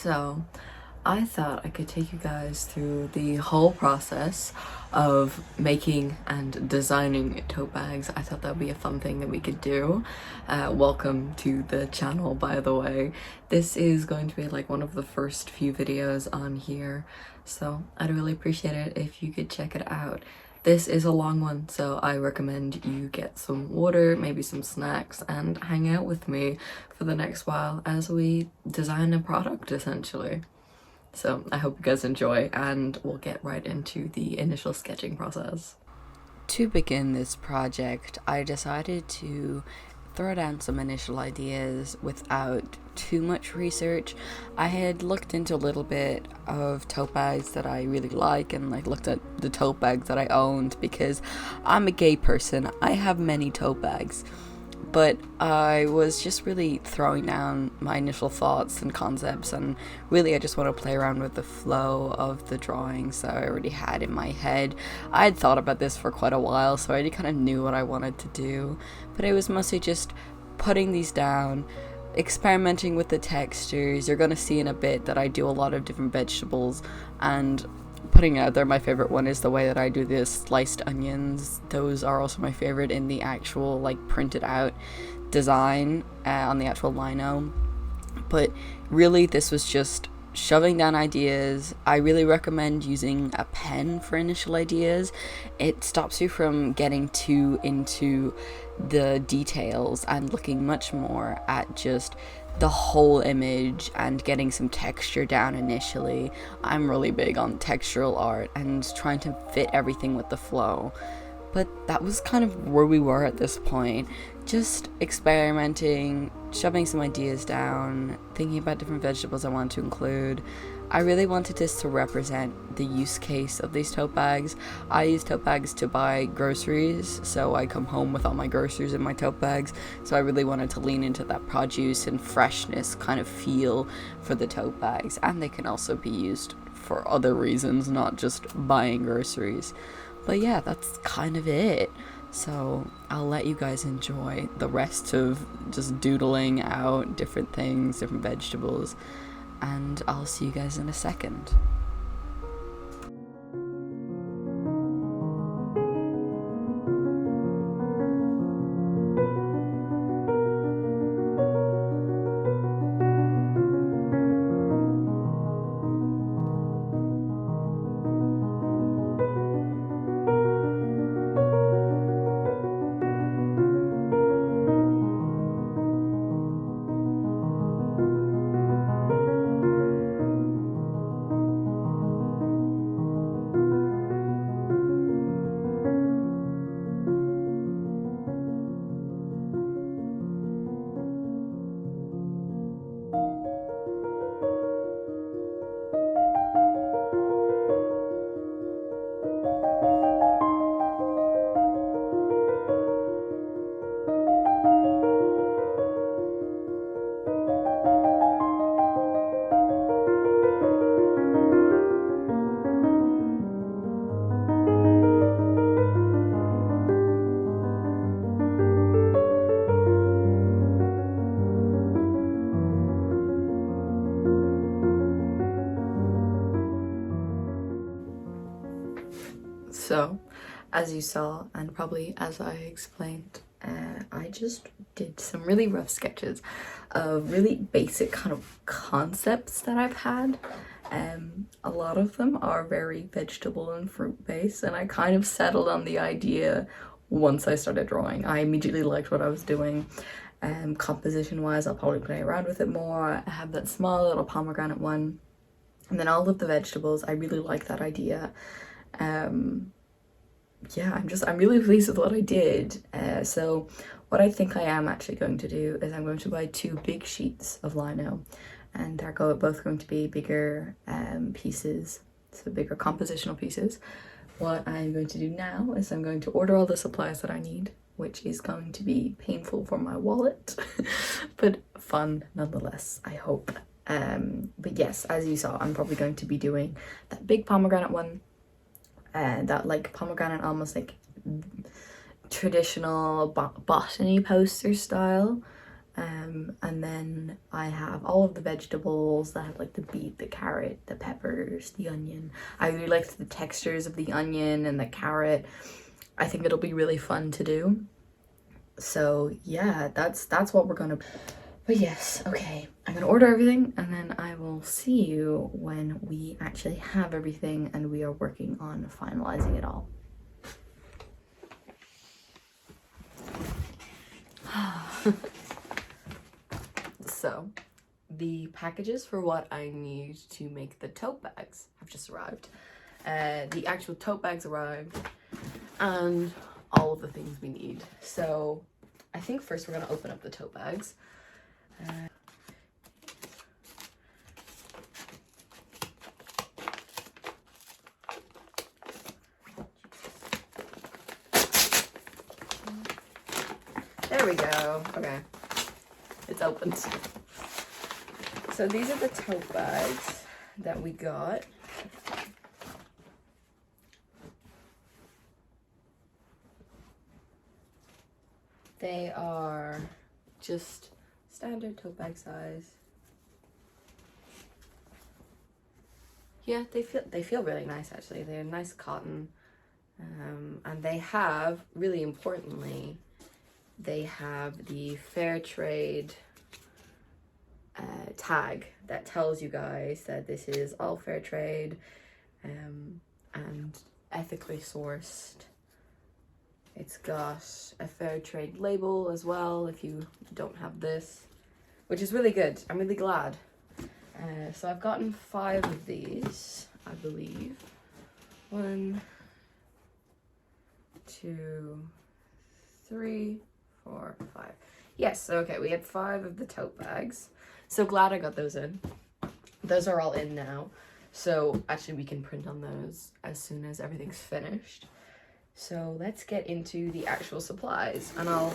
So I thought I could take you guys through the whole process of making and designing tote bags. I thought that would be a fun thing that we could do. Welcome to the channel, by the way. This is going to be like one of the first few videos on here, so I'd really appreciate it if you could check it out. This is a long one, so I recommend you get some water, maybe some snacks, and hang out with me for the next while as we design a product, essentially. So I hope you guys enjoy, and we'll get right into the initial sketching process. To begin this project, I decided to throw down some initial ideas without too much research. I had looked into a little bit of tote bags that I really like, and like looked at the tote bags that I owned because I'm a gay person. I have many tote bags, but I was just really throwing down my initial thoughts and concepts, and really I just want to play around with the flow of the drawings that I already had in my head. I had thought about this for quite a while, so I already kind of knew what I wanted to do, but it was mostly just putting these down, experimenting with the textures. You're going to see in a bit that I do a lot of different vegetables, and putting out there, my favorite one is the way that I do this sliced onions. Those are also my favorite in the actual like printed out design on the actual lino. But really this was just shoving down ideas. I really recommend using a pen for initial ideas. It stops you from getting too into the details and looking much more at just the whole image and getting some texture down initially. I'm really big on textural art and trying to fit everything with the flow. But that was kind of where we were at this point. Just experimenting, shoving some ideas down, thinking about different vegetables I wanted to include. I really wanted this to represent the use case of these tote bags. I use tote bags to buy groceries, so I come home with all my groceries in my tote bags. So I really wanted to lean into that produce and freshness kind of feel for the tote bags. And they can also be used for other reasons, not just buying groceries. But yeah, that's kind of it. So I'll let you guys enjoy the rest of just doodling out different things, different vegetables, and I'll see you guys in a second. So, as you saw, and probably as I explained, I just did some really rough sketches of really basic kind of concepts that I've had. A lot of them are very vegetable and fruit based, and I kind of settled on the idea once I started drawing. I immediately liked what I was doing. Composition wise, I'll probably play around with it more. I have that small little pomegranate one, and then all of the vegetables, I really like that idea. Yeah, I'm really pleased with what I did. So what I think I am actually going to do is I'm going to buy 2 big sheets of lino, and they're both going to be bigger pieces, so bigger compositional pieces. What I'm going to do now is I'm going to order all the supplies that I need, which is going to be painful for my wallet, but fun nonetheless, I hope. But yes, as you saw, I'm probably going to be doing that big pomegranate one, that like pomegranate, almost like traditional botany poster style. And then I have all of the vegetables that have like the beet, the carrot, the peppers, the onion. I really like the textures of the onion and the carrot. I think it'll be really fun to do. So yeah, that's what we're gonna. But yes, okay, I'm gonna order everything and then I will see you when we actually have everything and we are working on finalizing it all. So, the packages for what I need to make the tote bags have just arrived. The actual tote bags arrived and all of the things we need. So, I think first we're gonna open up the tote bags. There we go. Okay. It's opened. So these are the tote bags that we got. They are just standard tote bag size. Yeah, they feel really nice actually. They're nice cotton. And they have, really importantly, they have the Fairtrade tag that tells you guys that this is all Fairtrade and ethically sourced. It's got a Fairtrade label as well if you don't have this, which is really good. I'm really glad. So I've gotten 5 of these, I believe. 1, 2, 3, 4, 5. Yes, okay, we had 5 of the tote bags. So glad I got those in. Those are all in now. So actually we can print on those as soon as everything's finished. So let's get into the actual supplies and I'll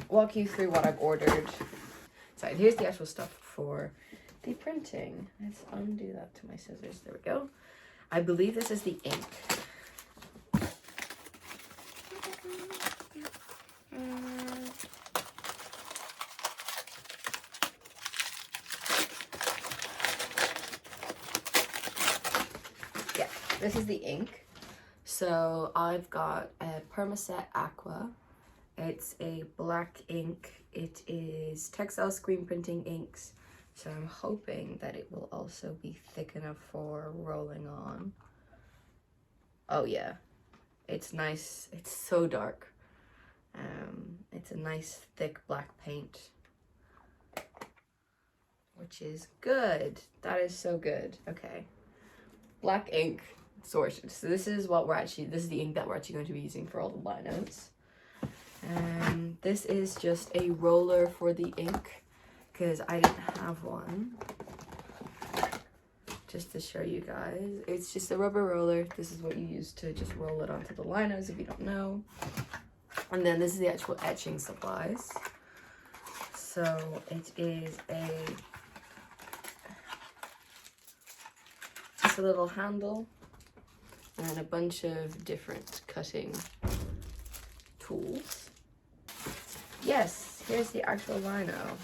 walk you through what I've ordered. So here's the actual stuff for the printing. Let's undo that to my scissors. There we go. I believe this is the ink. Yeah, this is the ink. So I've got a Permaset Aqua. It's a black ink. It is textile screen printing inks. So I'm hoping that it will also be thick enough for rolling on. Oh yeah, it's nice. It's so dark. It's a nice thick black paint, which is good. That is so good. Okay, black ink sorted. So this is the ink that we're actually going to be using for all the linos. This is just a roller for the ink because I didn't have one. Just to show you guys, it's just a rubber roller. This is what you use to just roll it onto the linos if you don't know. And then this is the actual etching supplies. So it is just a little handle and a bunch of different cutting tools. Yes, here's the actual lino.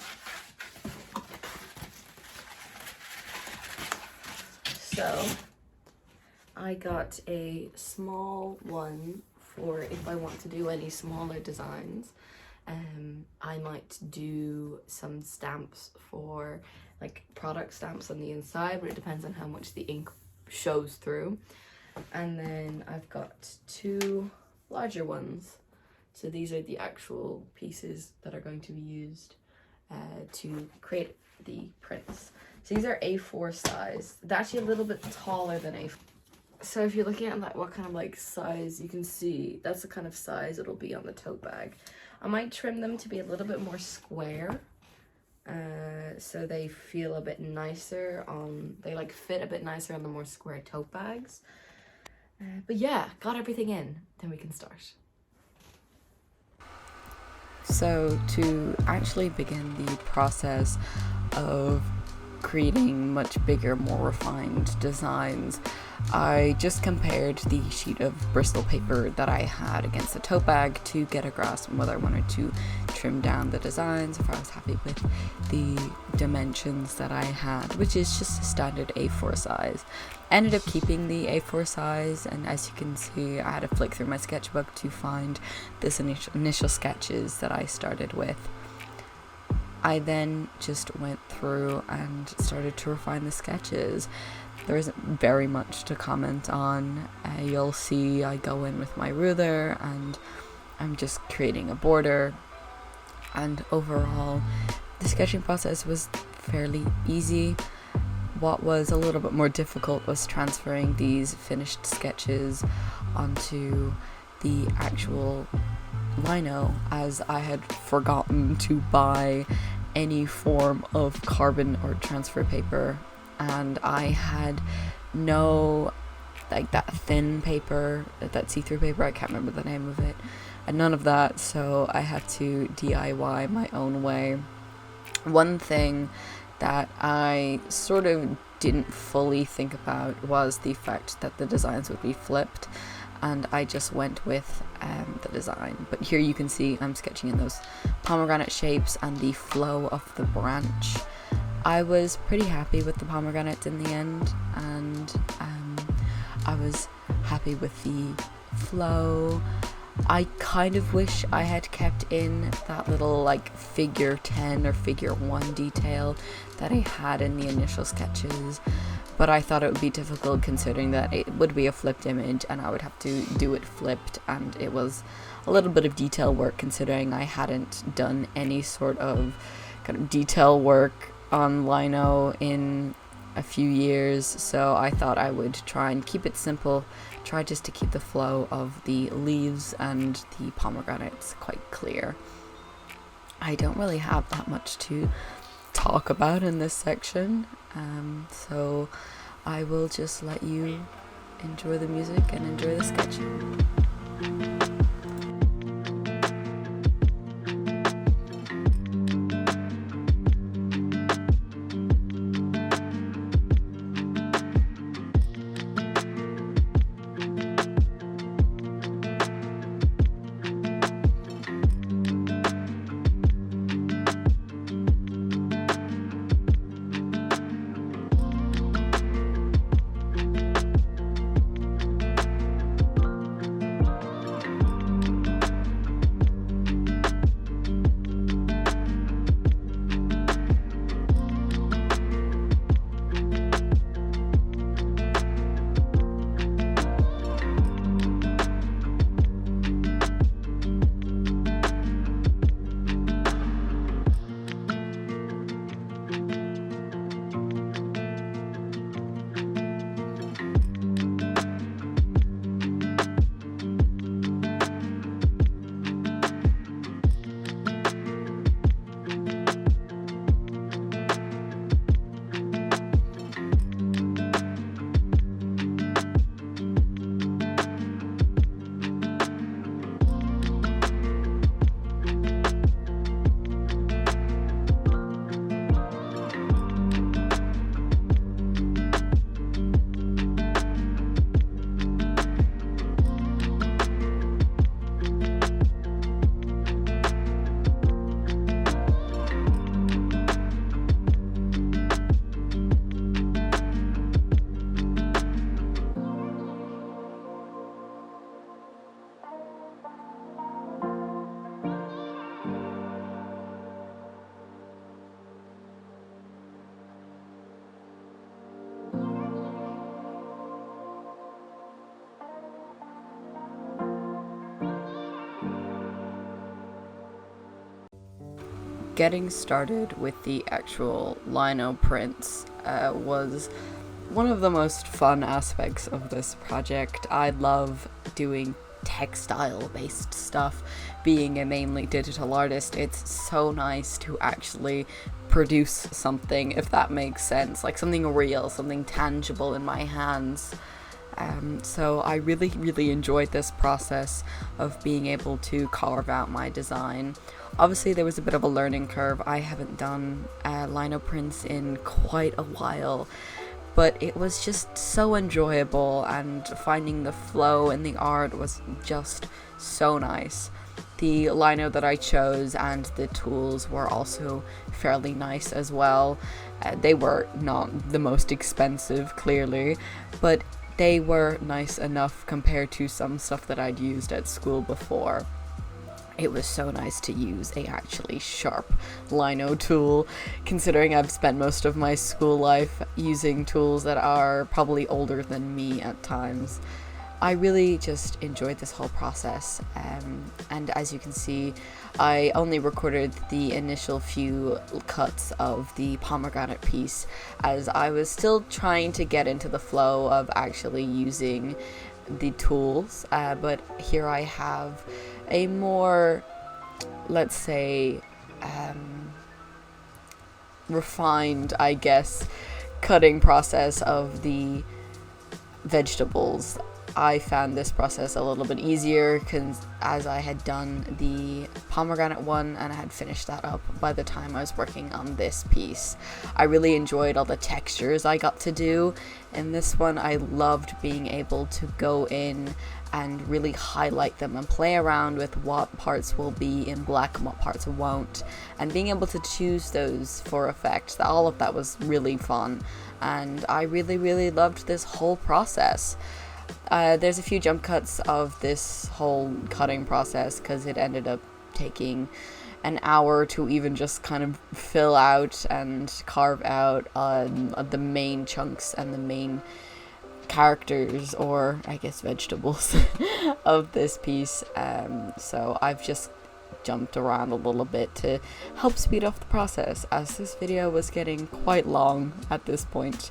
So I got a small one for if I want to do any smaller designs. I might do some stamps for like product stamps on the inside, but it depends on how much the ink shows through. And then I've got 2 larger ones. So these are the actual pieces that are going to be used to create the prints. So these are A4 size. They're actually a little bit taller than A4. So if you're looking at like what kind of like size, you can see that's the kind of size it'll be on the tote bag. I might trim them to be a little bit more square, so they feel a bit nicer on, they like fit a bit nicer on the more square tote bags. But yeah, got everything in, then we can start. So to actually begin the process of creating much bigger, more refined designs, I just compared the sheet of Bristol paper that I had against the tote bag to get a grasp on whether I wanted to trim down the designs, if I was happy with the dimensions that I had, which is just a standard A4 size. I ended up keeping the A4 size, and as you can see, I had to flick through my sketchbook to find this initial sketches that I started with. I then just went through and started to refine the sketches. There isn't very much to comment on. You'll see I go in with my ruler and I'm just creating a border, and overall the sketching process was fairly easy. What was a little bit more difficult was transferring these finished sketches onto the actual lino, as I had forgotten to buy any form of carbon or transfer paper, and I had no, like, that thin paper, that see-through paper, I can't remember the name of it, and none of that, so I had to DIY my own way. One thing that I sort of didn't fully think about was the fact that the designs would be flipped, and I just went with the design. But here you can see I'm sketching in those pomegranate shapes and the flow of the branch. I was pretty happy with the pomegranates in the end, and I was happy with the flow. I kind of wish I had kept in that little like figure 10 or figure 1 detail that I had in the initial sketches, but I thought it would be difficult considering that it would be a flipped image and I would have to do it flipped, and it was a little bit of detail work considering I hadn't done any sort of kind of detail work on lino in a few years, so I thought I would try and keep it simple, try just to keep the flow of the leaves and the pomegranates quite clear. I don't really have that much to talk about in this section, so I will just let you enjoy the music and enjoy the sketching. Getting started with the actual lino prints was one of the most fun aspects of this project. I love doing textile-based stuff. Being a mainly digital artist, it's so nice to actually produce something, if that makes sense, like something real, something tangible in my hands. So I really enjoyed this process of being able to carve out my design. Obviously there was a bit of a learning curve. I haven't done lino prints in quite a while, but it was just so enjoyable, and finding the flow in the art was just so nice. The lino that I chose and the tools were also fairly nice as well. They were not the most expensive, clearly, but they were nice enough compared to some stuff that I'd used at school before. It was so nice to use a actually sharp lino tool, considering I've spent most of my school life using tools that are probably older than me at times. I really just enjoyed this whole process, and as you can see, I only recorded the initial few cuts of the pomegranate piece, as I was still trying to get into the flow of actually using the tools, but here I have a more, let's say, refined, I guess, cutting process of the vegetables. I found this process a little bit easier as I had done the pomegranate one and I had finished that up by the time I was working on this piece. I really enjoyed all the textures I got to do in this one. I loved being able to go in and really highlight them and play around with what parts will be in black and what parts won't, and being able to choose those for effect. All of that was really fun, and I really loved this whole process. There's a few jump cuts of this whole cutting process because it ended up taking an hour to even just kind of fill out and carve out the main chunks and the main characters, or I guess vegetables, of this piece. So I've just jumped around a little bit to help speed up the process, as this video was getting quite long at this point.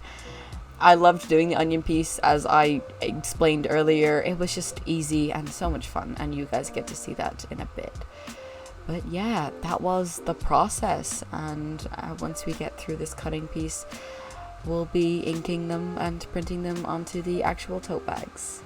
I loved doing the onion piece, as I explained earlier. It was just easy and so much fun, and you guys get to see that in a bit. But yeah, that was the process, and once we get through this cutting piece, we'll be inking them and printing them onto the actual tote bags.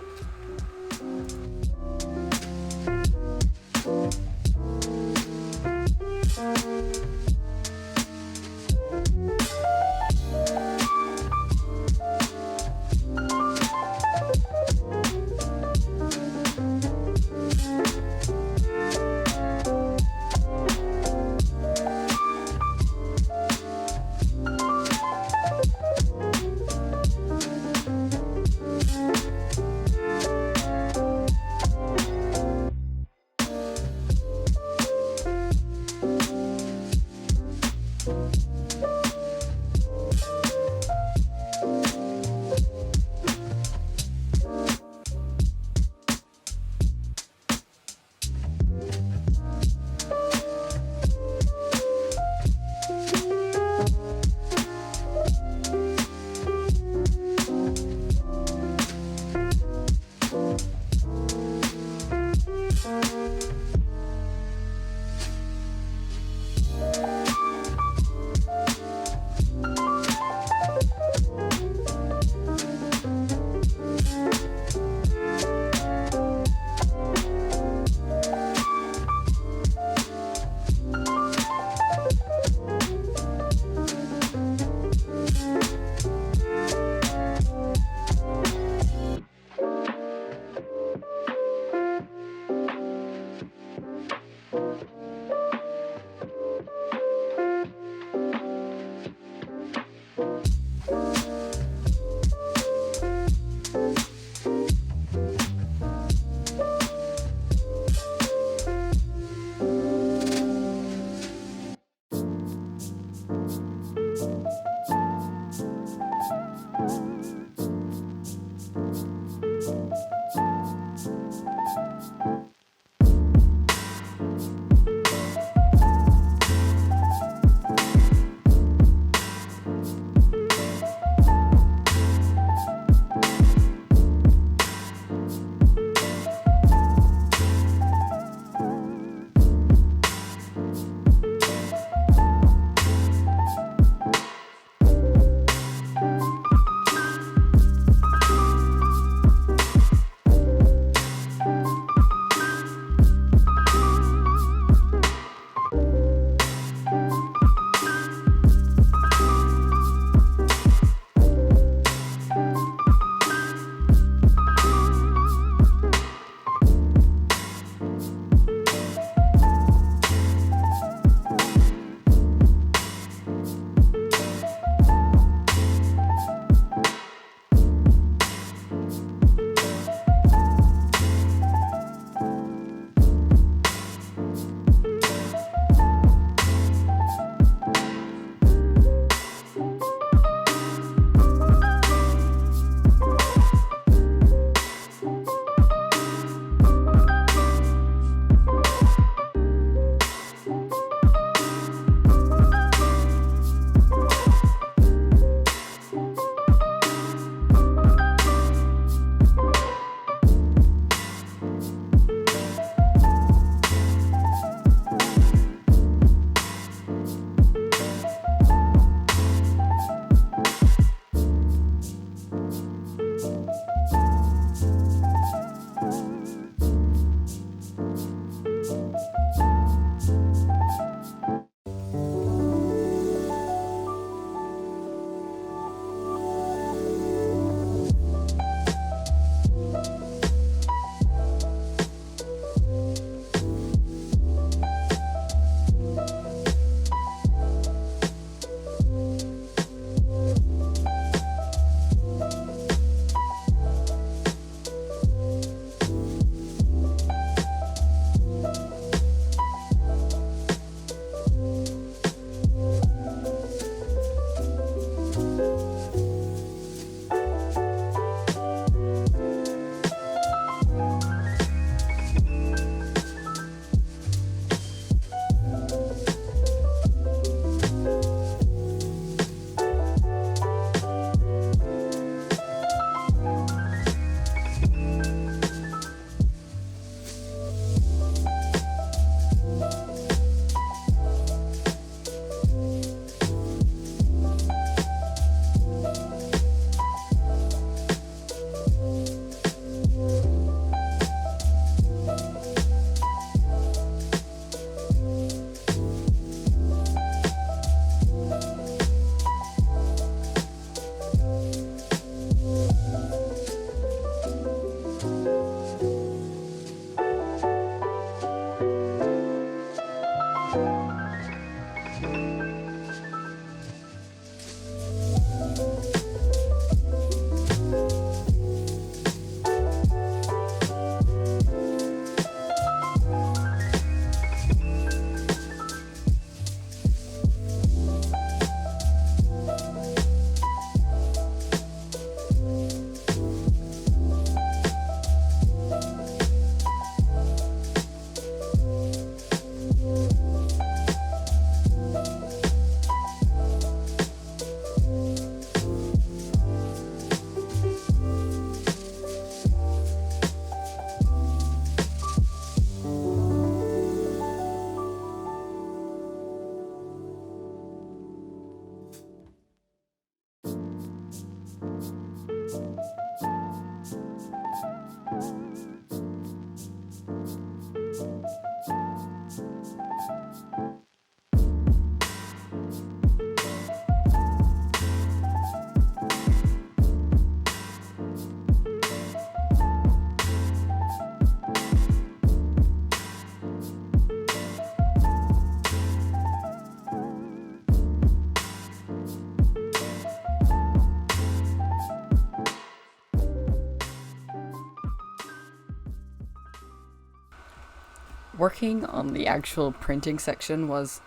working on the actual printing section was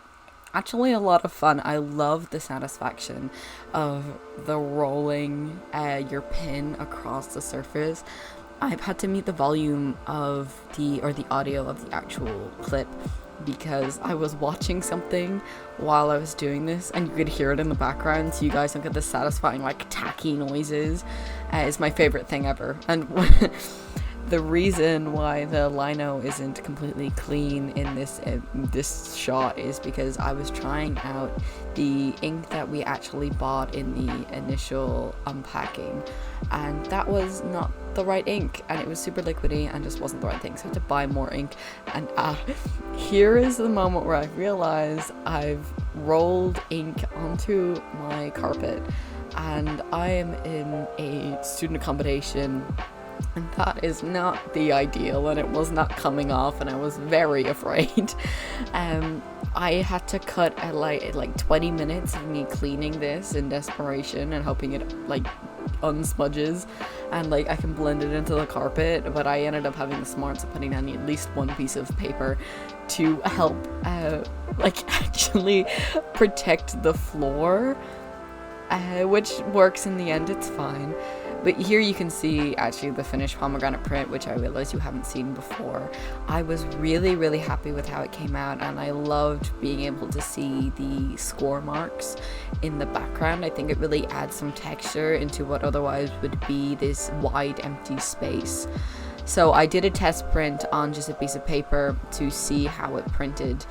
actually a lot of fun. I love the satisfaction of the rolling your pen across the surface. I've had to mute the volume of the audio of the actual clip because I was watching something while I was doing this and you could hear it in the background, so you guys don't get the satisfying like tacky noises. It's my favorite thing ever. And the reason why the lino isn't completely clean in this shot is because I was trying out the ink that we actually bought in the initial unpacking, and that was not the right ink, and it was super liquidy and just wasn't the right thing, so I had to buy more ink. And here is the moment where I realized I've rolled ink onto my carpet, and I am in a student accommodation, and that is not the ideal, and it was not coming off, and I was very afraid. I had to cut at like 20 minutes of me cleaning this in desperation and hoping it like unsmudges and like I can blend it into the carpet, but I ended up having the smarts of putting down at least one piece of paper to help like actually protect the floor, which works in the end. It's fine. But here you can see actually the finished pomegranate print, which I realized you haven't seen before. I was really happy with how it came out, and I loved being able to see the score marks in the background. I think it really adds some texture into what otherwise would be this wide empty space. So I did a test print on just a piece of paper to see how it printed,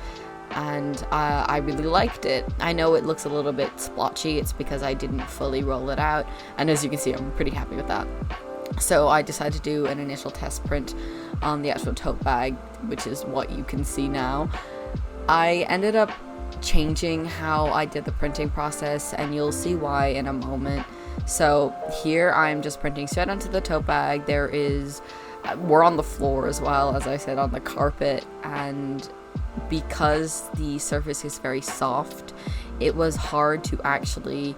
and I really liked it. I know it looks a little bit splotchy, it's because I didn't fully roll it out, and as you can see I'm pretty happy with that. So I decided to do an initial test print on the actual tote bag, which is what you can see now. I ended up changing how I did the printing process, and you'll see why in a moment. So here I'm just printing straight onto the tote bag. We're on the floor as well, as I said, on the carpet, and because the surface is very soft, it was hard to actually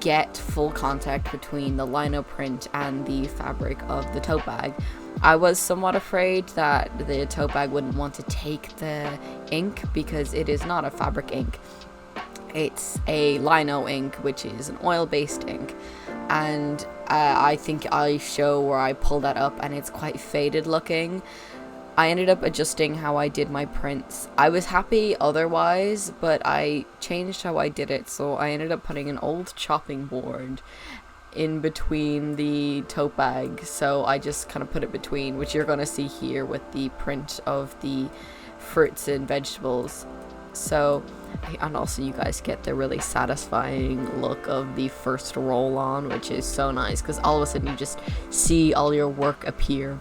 get full contact between the lino print and the fabric of the tote bag. I was somewhat afraid that the tote bag wouldn't want to take the ink because it is not a fabric ink. It's a lino ink, which is an oil-based ink, and I think I show where I pull that up and it's quite faded looking. I ended up adjusting how I did my prints. I was happy otherwise, but I changed how I did it, so I ended up putting an old chopping board in between the tote bag, so I just kind of put it between, which you're going to see here with the print of the fruits and vegetables. So, and also you guys get the really satisfying look of the first roll on, which is so nice because all of a sudden you just see all your work appear.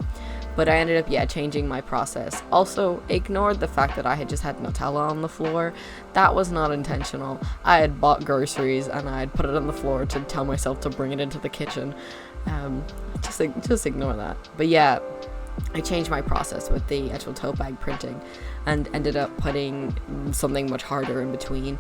But I ended up, changing my process. Also, ignored the fact that I had just had Nutella on the floor. That was not intentional. I had bought groceries and I had put it on the floor to tell myself to bring it into the kitchen. Just ignore that. But yeah, I changed my process with the actual tote bag printing and ended up putting something much harder in between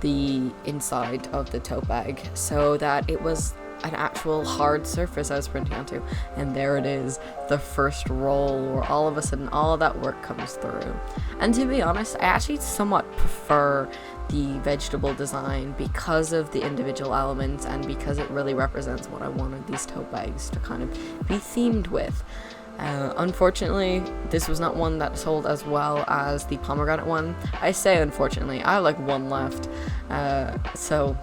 the inside of the tote bag so that it was an actual hard surface I was printing onto. And there it is, the first roll where all of a sudden all of that work comes through. And to be honest, I actually somewhat prefer the vegetable design because of the individual elements and because it really represents what I wanted these tote bags to kind of be themed with. Unfortunately, this was not one that sold as well as the pomegranate one. I say unfortunately, I have like one left, so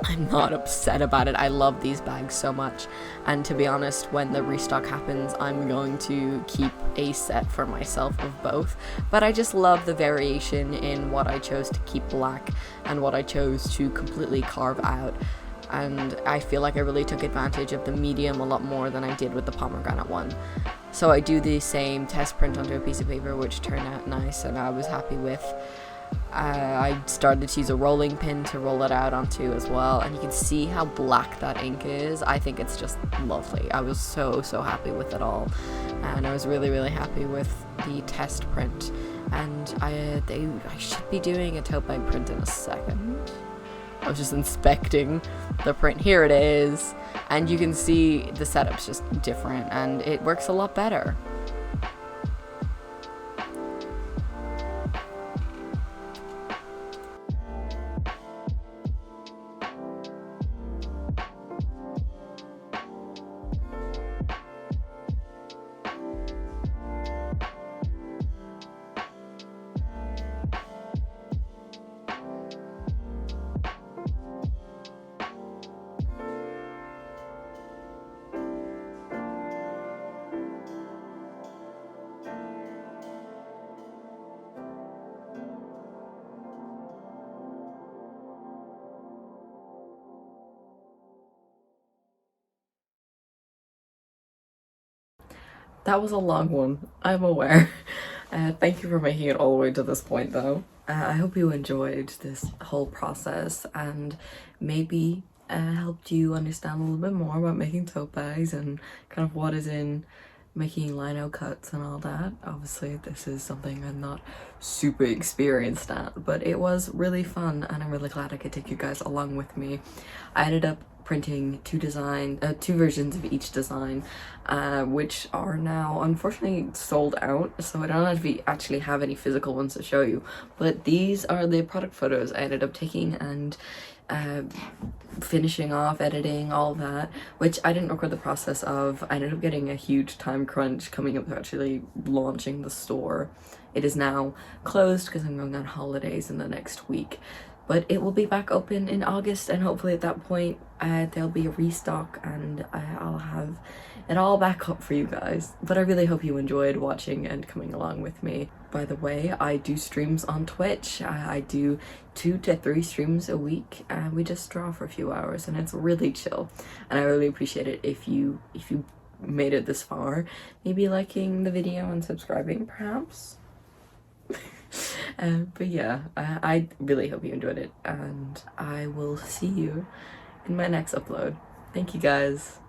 I'm not upset about it. I love these bags so much, and to be honest, when the restock happens, I'm going to keep a set for myself of both. But I just love the variation in what I chose to keep black and what I chose to completely carve out, and I feel like I really took advantage of the medium a lot more than I did with the pomegranate one. So I do the same test print onto a piece of paper, which turned out nice and I was happy with. I started to use a rolling pin to roll it out onto as well, and you can see how black that ink is. I think it's just lovely. I was so happy with it all, and I was really happy with the test print. And I should be doing a tote bag print in a second. I was just inspecting the print. Here it is, and you can see the setup's just different and it works a lot better. that was a long one, I'm aware. Thank you for making it all the way to this point though. I hope you enjoyed this whole process and maybe helped you understand a little bit more about making tote bags and kind of what is in making lino cuts and all that. Obviously this is something I'm not super experienced at, but it was really fun and I'm really glad I could take you guys along with me. I ended up printing two versions of each design, which are now unfortunately sold out, so I don't actually have any physical ones to show you, but these are the product photos I ended up taking and finishing off, editing, all that, which I didn't record the process of. I ended up getting a huge time crunch coming up to actually launching the store. It is now closed because I'm going on holidays in the next week, but it will be back open in August, and hopefully at that point there'll be a restock and I'll have it all back up for you guys. But I really hope you enjoyed watching and coming along with me. By the way, I do streams on Twitch. I do 2 to 3 streams a week and we just draw for a few hours and it's really chill, and I really appreciate it if you made it this far. Maybe liking the video and subscribing perhaps. But yeah, I really hope you enjoyed it and I will see you in my next upload. Thank you guys.